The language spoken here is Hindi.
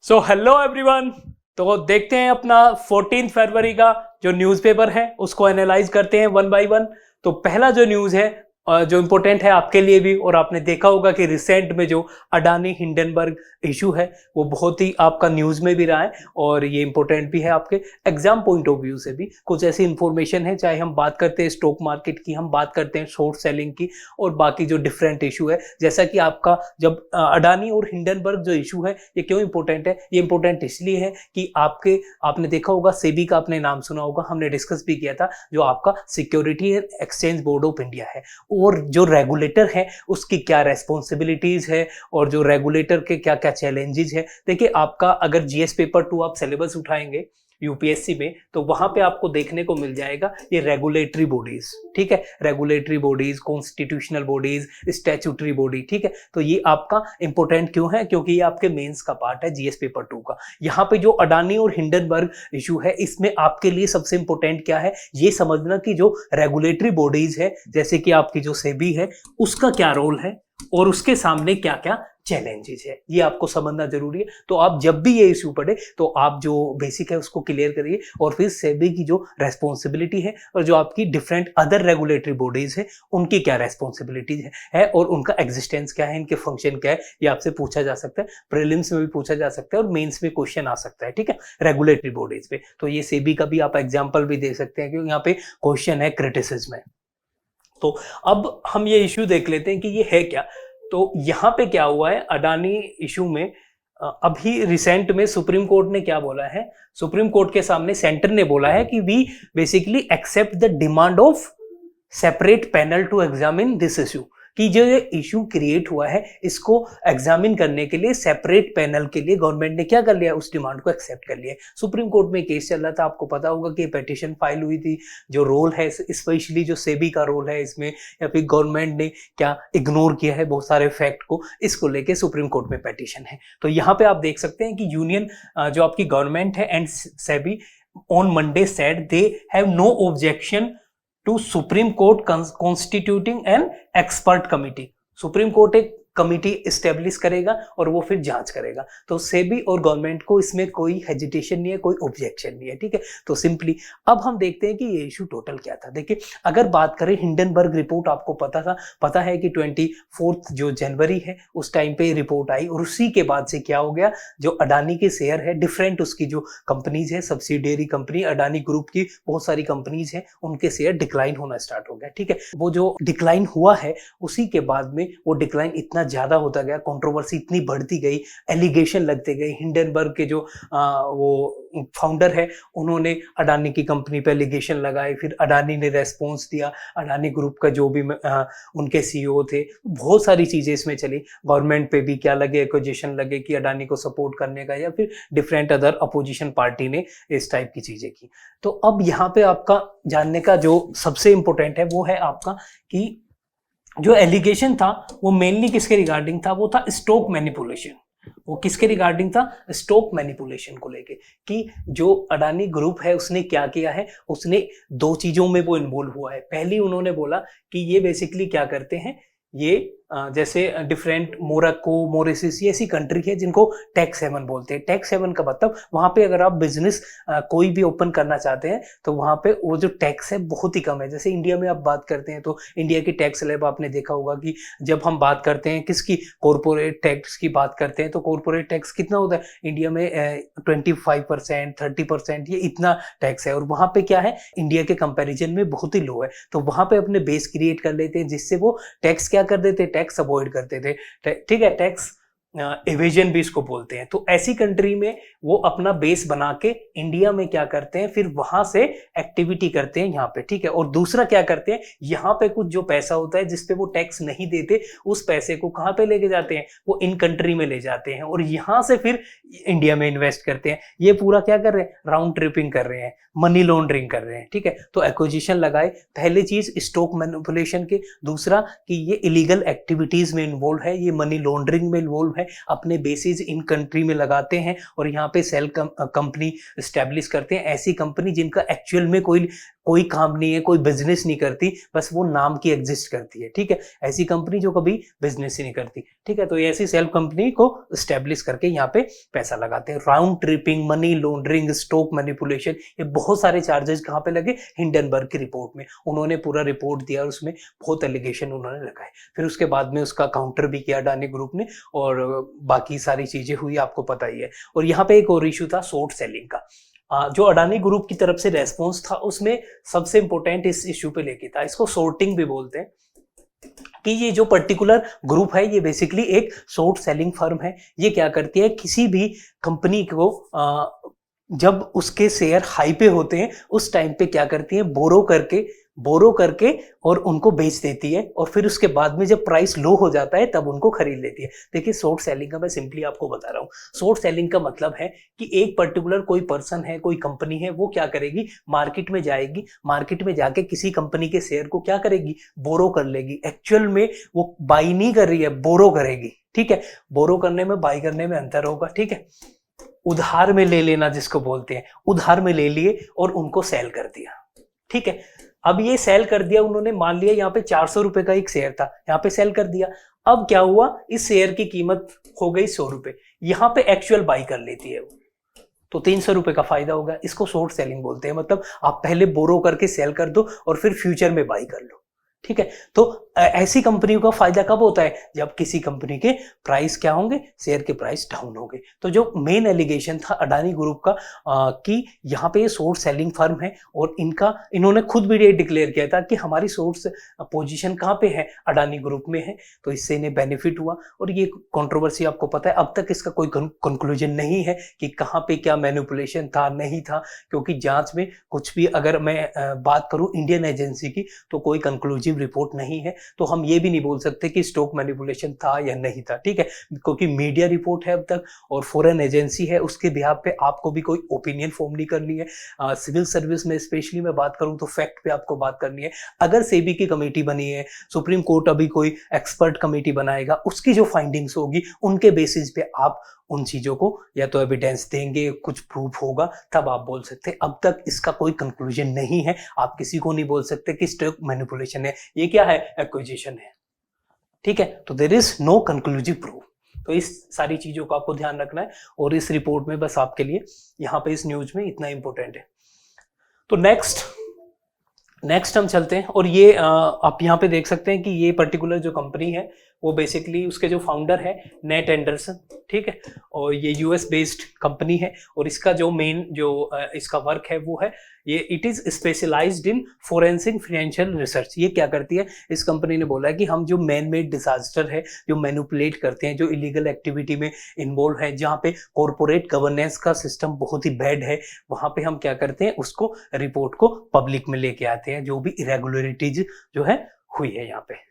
So hello everyone. तो देखते हैं अपना 14 फरवरी का जो न्यूज़पेपर है उसको एनालाइज करते हैं वन बाय वन। तो पहला जो न्यूज़ है जो इम्पोर्टेंट है आपके लिए भी, और आपने देखा होगा कि रिसेंट में जो अडानी हिंडनबर्ग इशू है वो बहुत ही आपका न्यूज़ में भी रहा है और ये इंपॉर्टेंट भी है आपके एग्जाम पॉइंट ऑफ व्यू से भी। कुछ ऐसी इंफॉर्मेशन है, चाहे हम बात करते हैं स्टॉक मार्केट की, हम बात करते हैं शॉर्ट सेलिंग की और बाकी जो डिफरेंट इशू है, जैसा कि आपका जब अडानी और हिंडनबर्ग जो इशू है ये क्यों इंपॉर्टेंट है। ये इंपॉर्टेंट इसलिए है कि आपने देखा होगा सेबी का आपने नाम सुना होगा, हमने डिस्कस भी किया था, जो आपका security and exchange board of India है, और जो रेगुलेटर है उसकी क्या रेस्पॉन्सिबिलिटीज है और जो रेगुलेटर के क्या क्या चैलेंजेस है। देखिए, आपका अगर जीएस पेपर 2 आप सिलेबस उठाएंगे यूपीएससी में तो वहां पे आपको देखने को मिल जाएगा ये रेगुलेटरी बॉडीज, ठीक है, regulatory bodies, constitutional bodies, statutory body, ठीक है। तो ये आपका इंपॉर्टेंट क्यों है, क्योंकि ये आपके मेंस का पार्ट है जीएस पेपर 2 का। यहाँ पे जो अडानी और हिंडनबर्ग इशू है इसमें आपके लिए सबसे इंपॉर्टेंट क्या है, ये समझना कि जो रेगुलेटरी बॉडीज है जैसे कि आपकी जो सेबी है उसका क्या रोल है और उसके सामने क्या क्या चैलेंजेस है, ये आपको समझना जरूरी है। तो आप जब भी ये इशू पढ़े तो आप जो बेसिक है उसको क्लियर करिए, और फिर सेबी की जो रेस्पॉन्सिबिलिटी है और जो आपकी डिफरेंट अदर रेगुलेटरी बॉडीज है उनकी क्या रेस्पॉन्सिबिलिटीज है और उनका एग्जिस्टेंस क्या है, इनके फंक्शन क्या है, ये आपसे पूछा जा सकता है, प्रीलिम्स में भी पूछा जा सकता है और मेंस में क्वेश्चन आ सकता है, ठीक है, रेगुलेटरी बॉडीज पे। तो ये सेबी का भी आप एग्जाम्पल भी दे सकते हैं क्योंकि यहाँ पे क्वेश्चन है क्रिटिसिज्म में। तो अब हम ये इशू देख लेते हैं कि ये है क्या। तो यहाँ पे क्या हुआ है अडानी इशू में, अभी रिसेंट में सुप्रीम कोर्ट ने क्या बोला है, सुप्रीम कोर्ट के सामने सेंटर ने बोला है कि we basically accept the demand of separate panel to examine this issue, कि जो ये इशू क्रिएट हुआ है इसको एग्जामिन करने के लिए सेपरेट पैनल के लिए गवर्नमेंट ने क्या कर लिया, उस डिमांड को एक्सेप्ट कर लिया है। सुप्रीम कोर्ट में केस चल रहा था, आपको पता होगा कि पिटीशन फाइल हुई थी, जो रोल है स्पेशली जो सेबी का रोल है इसमें, या फिर गवर्नमेंट ने क्या इग्नोर किया है बहुत सारे फैक्ट को, इसको लेके सुप्रीम कोर्ट में पिटीशन है। तो यहाँ पे आप देख सकते हैं कि यूनियन जो आपकी गवर्नमेंट है and SEBI on Monday said they have no objection to supreme court constituting an expert committee. Supreme court एक कमिटी इस्टेब्लिश करेगा और वो फिर जांच करेगा। तो सेबी और गवर्नमेंट को इसमें कोई हेजिटेशन नहीं है, कोई ऑब्जेक्शन नहीं है, ठीक है। तो सिंपली अब हम देखते हैं कि ये इशू टोटल क्या था। देखिए, अगर बात करें हिंडनबर्ग रिपोर्ट, आपको पता है कि 24 जो जनवरी है उस टाइम पे रिपोर्ट आई, और उसी के बाद से क्या हो गया, जो अडानी के शेयर है डिफरेंट उसकी जो कंपनीज है, सब्सिडियरी कंपनी अडानी ग्रुप की बहुत सारी कंपनीज है, उनके शेयर डिक्लाइन होना स्टार्ट हो गया, ठीक है। वो जो डिक्लाइन हुआ है उसी के बाद में वो डिक्लाइन इतना ज्यादा होता गया, कंट्रोवर्सी इतनी बढ़ती गई, एलिगेशन लगते गए। हिंडनबर्ग के जो वो फाउंडर है उन्होंने अडानी की कंपनी पे एलिगेशन लगाए, फिर अडानी ने रेस्पॉन्स दिया, अडानी ग्रुप का जो भी उनके सीईओ थे, बहुत सारी चीजें इसमें चली। गवर्नमेंट पे भी क्या लगे, एक्विजिशन लगे कि अडानी को सपोर्ट करने का, या फिर डिफरेंट अदर अपोजिशन पार्टी ने इस टाइप की चीजें की। तो अब यहाँ पे आपका जानने का जो सबसे इंपॉर्टेंट है वो है आपका कि जो एलिगेशन था वो मेनली किसके रिगार्डिंग था, वो था स्टॉक मैनिपुलेशन। वो किसके रिगार्डिंग था, स्टॉक मैनिपुलेशन को लेके, कि जो अडानी ग्रुप है उसने क्या किया है, उसने दो चीजों में वो इन्वॉल्व हुआ है। पहली उन्होंने बोला कि ये बेसिकली क्या करते हैं, ये जैसे डिफरेंट मोरक्को, मॉरिशस, ये ऐसी कंट्री है जिनको टैक्स हेवन बोलते हैं। टैक्स हेवन का मतलब वहां पे अगर आप बिजनेस कोई भी ओपन करना चाहते हैं तो वहां पे वो जो टैक्स है बहुत ही कम है। जैसे इंडिया में आप बात करते हैं तो इंडिया की टैक्स स्लैब आपने देखा होगा कि जब हम बात करते हैं किसकी, कॉर्पोरेट टैक्स की बात करते हैं, तो कॉर्पोरेट टैक्स कितना होता है इंडिया में, 25%, 30%, ये इतना टैक्स है, और वहां पे क्या है इंडिया के कंपेरिजन में बहुत ही लो है। तो वहां पे अपने बेस क्रिएट कर लेते हैं जिससे वो टैक्स क्या कर देते, टैक्स अवॉइड करते थे, ठीक है, टैक्स एवेजन भी इसको बोलते हैं। तो ऐसी कंट्री में वो अपना बेस बना के इंडिया में क्या करते हैं, फिर वहां से एक्टिविटी करते हैं यहाँ पे, ठीक है। और दूसरा क्या करते हैं, यहाँ पे कुछ जो पैसा होता है जिसपे वो टैक्स नहीं देते, उस पैसे को कहाँ पे लेके जाते हैं, वो इन कंट्री में ले जाते हैं और यहाँ से फिर इंडिया में इन्वेस्ट करते हैं। ये पूरा क्या कर रहे हैं, राउंड ट्रिपिंग कर रहे हैं, मनी लॉन्ड्रिंग कर रहे हैं, ठीक है। तो एक्विजिशन लगाए, पहली चीज स्टॉक मैनिपुलेशन के, दूसरा कि ये इलीगल एक्टिविटीज में इन्वॉल्व है, ये मनी लॉन्ड्रिंग में इन्वॉल्व है, अपने बेसिस इन कंट्री में लगाते हैं और यहाँ पे सेल कंपनी स्टैब्लिश करते हैं, ऐसी कंपनी जिनका एक्चुअल में कोई काम नहीं है, कोई बिजनेस नहीं करती, बस वो नाम की एग्जिस्ट करती है, ठीक है। ऐसी कंपनी जो कभी बिजनेस ही नहीं करती, ठीक है। तो ये ऐसी सेल्फ कंपनी को स्टैब्लिश करके यहाँ पे पैसा लगाते हैं। Round tripping, money laundering, stock manipulation, ये बहुत सारे चार्जेस कहाँ पे लगे, हिंडनबर्ग की रिपोर्ट में। उन्होंने पूरा रिपोर्ट दिया और उसमें बहुत एलिगेशन उन्होंने लगाए। फिर उसके बाद में उसका काउंटर भी किया अडानी ग्रुप ने, और बाकी सारी चीजें हुई, आपको पता ही है। और यहाँ पे एक और इशू था शॉर्ट सेलिंग का, जो अडानी ग्रुप की तरफ से रेस्पॉन्स था, उसमें सबसे इंपॉर्टेंट इस इश्यू पे लेके था, इसको शॉर्टिंग भी बोलते हैं, कि ये जो पर्टिकुलर ग्रुप है ये बेसिकली एक शॉर्ट सेलिंग फर्म है। ये क्या करती है, किसी भी कंपनी को जब उसके शेयर हाई पे होते हैं उस टाइम पे क्या करती है, बोरो करके और उनको बेच देती है, और फिर उसके बाद में जब प्राइस लो हो जाता है तब उनको खरीद लेती है। देखिए शॉर्ट सेलिंग का मैं सिंपली आपको बता रहा हूँ। शॉर्ट सेलिंग का मतलब है कि एक पर्टिकुलर कोई पर्सन है, कोई कंपनी है, वो क्या करेगी, मार्केट में जाएगी, मार्केट में जाके किसी कंपनी के शेयर को क्या करेगी, बोरो कर लेगी। एक्चुअल में वो बाई नहीं कर रही है, बोरो करेगी, ठीक है। बोरो करने में बाई करने में अंतर होगा, ठीक है। उधार में ले लेना जिसको बोलते हैं, उधार में ले लिए और उनको सेल कर दिया, ठीक है। अब ये सेल कर दिया उन्होंने, मान लिया यहाँ पे 400 रुपए का एक शेयर था, यहाँ पे सेल कर दिया। अब क्या हुआ, इस शेयर की कीमत हो गई 100 रुपए, यहाँ पे एक्चुअल बाई कर लेती है वो, तो 300 रुपए का फायदा होगा। इसको शॉर्ट सेलिंग बोलते हैं, मतलब आप पहले बोरो करके सेल कर दो और फिर फ्यूचर में बाई कर लो, ठीक है। तो ऐसी कंपनियों का फायदा कब होता है, जब किसी कंपनी के प्राइस क्या होंगे, शेयर के प्राइस डाउन होंगे। तो जो मेन एलिगेशन था अडानी ग्रुप का कि यहाँ पे ये शॉर्ट सेलिंग फर्म है, और इन्होंने खुद भी ये डिक्लेयर किया था कि हमारी शॉर्ट पोजीशन कहाँ पे है, अडानी ग्रुप में है, तो इससे इन्हें बेनिफिट हुआ। और ये कंट्रोवर्सी आपको पता है, अब तक इसका कोई कंक्लूजन नहीं है कि कहाँ पे क्या मैनिपुलेशन था, नहीं था, क्योंकि जांच में कुछ भी, अगर मैं बात करूं इंडियन एजेंसी की, तो कोई कंक्लूसिव रिपोर्ट नहीं है। तो हम ये भी नहीं बोल सकते कि स्टॉक मैनिपुलेशन था या नहीं था, ठीक है, क्योंकि मीडिया रिपोर्ट है अब तक, और फॉरेन एजेंसी है, उसके बिहाफ पे आपको भी कोई ओपिनियन फॉर्म नहीं करनी है। सिविल सर्विस में स्पेशली मैं बात करूं तो फैक्ट पे आपको बात करनी है। अगर सेबी की कमेटी बनी है, सुप्रीम कोर्ट अभी कोई एक्सपर्ट कमेटी बनाएगा, उसकी जो फाइंडिंग्स होगी उनके बेसिस पे आप उन चीजों को या तो एविडेंस देंगे, कुछ प्रूफ होगा, तब आप बोल सकते हैं। अब तक इसका कोई कंक्लूजन नहीं है, आप किसी को नहीं बोल सकते कि स्टॉक मैनिपुलेशन है, ये क्या है, एक्विजिशन है, ठीक है। तो there is no conclusive proof. तो इस सारी चीजों का आपको ध्यान रखना है, और इस रिपोर्ट में बस आपके लिए यहाँ पे इस न्यूज में इतना इंपॉर्टेंट है। तो नेक्स्ट हम चलते हैं, और ये आप यहाँ पे देख सकते हैं कि ये पर्टिकुलर जो कंपनी है वो बेसिकली उसके जो फाउंडर है नेट एंडरसन, ठीक है, और ये यूएस बेस्ड कंपनी है, और इसका जो मेन जो इसका वर्क है वो है ये it is specialised in forensic financial research. ये क्या करती है, इस कंपनी ने बोला है कि हम जो मैन मेड डिजास्टर है, जो मैनिपुलेट करते हैं, जो इलीगल एक्टिविटी में इन्वॉल्व है, जहाँ पे कॉर्पोरेट गवर्नेंस का सिस्टम बहुत ही बैड है, वहां पे हम क्या करते हैं, उसको रिपोर्ट को पब्लिक में लेके आते हैं, जो भी इरेगुलरिटीज जो है हुई है यहाँ पे।